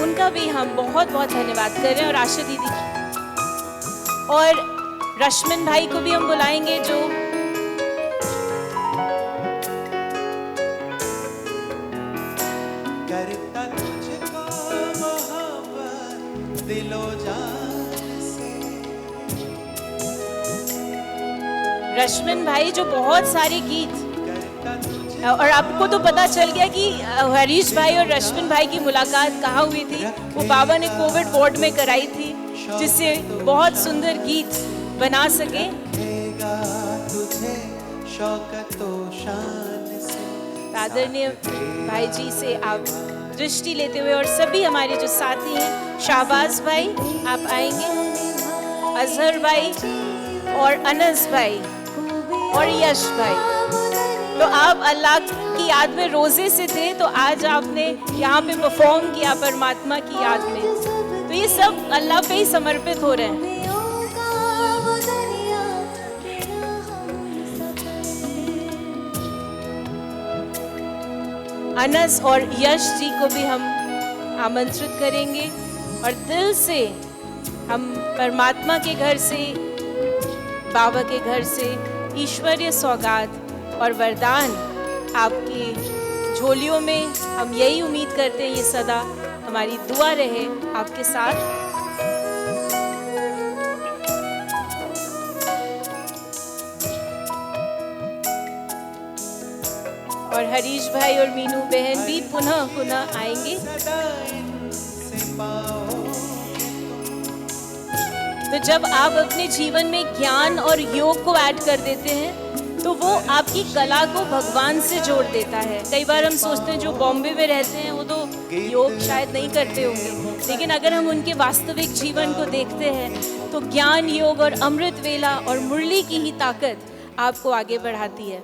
S1: उनका भी हम बहुत बहुत धन्यवाद कर रहे हैं। और आशा दीदी और रश्मिन भाई को भी हम बुलाएंगे जो
S2: करता तुझको मोहब्बत दिलो जान से।
S1: रश्मिन भाई जो बहुत सारे गीत, और आपको तो पता चल गया कि हरीश भाई और रश्मिन भाई की मुलाकात कहाँ हुई थी। वो बाबा ने कोविड वार्ड में कराई थी, जिससे बहुत सुंदर गीत बना सके। आदरणीय भाई जी से आप दृष्टि लेते हुए, और सभी हमारे जो साथी हैं, शाहबाज भाई आप आएंगे, अजहर भाई और अनस भाई और यश भाई। तो आप अल्लाह की याद में रोजे से थे, तो आज आपने यहाँ पे परफॉर्म किया परमात्मा की याद में, तो ये सब अल्लाह पे ही समर्पित हो रहे हैं। अनस और यश जी को भी हम आमंत्रित करेंगे, और दिल से हम परमात्मा के घर से, बाबा के घर से ईश्वरीय सौगात और वरदान आपकी झोलियों में, हम यही उम्मीद करते हैं ये सदा हमारी दुआ रहे आपके साथ। और हरीश भाई और मीनू बहन भी पुनः पुनः आएंगे। तो जब आप अपने जीवन में ज्ञान और योग को ऐड कर देते हैं, तो वो आपकी कला को भगवान से जोड़ देता है। कई बार हम सोचते हैं जो बॉम्बे में रहते हैं वो तो योग शायद नहीं करते होंगे, लेकिन अगर हम उनके वास्तविक जीवन को देखते हैं तो ज्ञान, योग और अमृत वेला और मुरली की ही ताकत आपको आगे बढ़ाती है।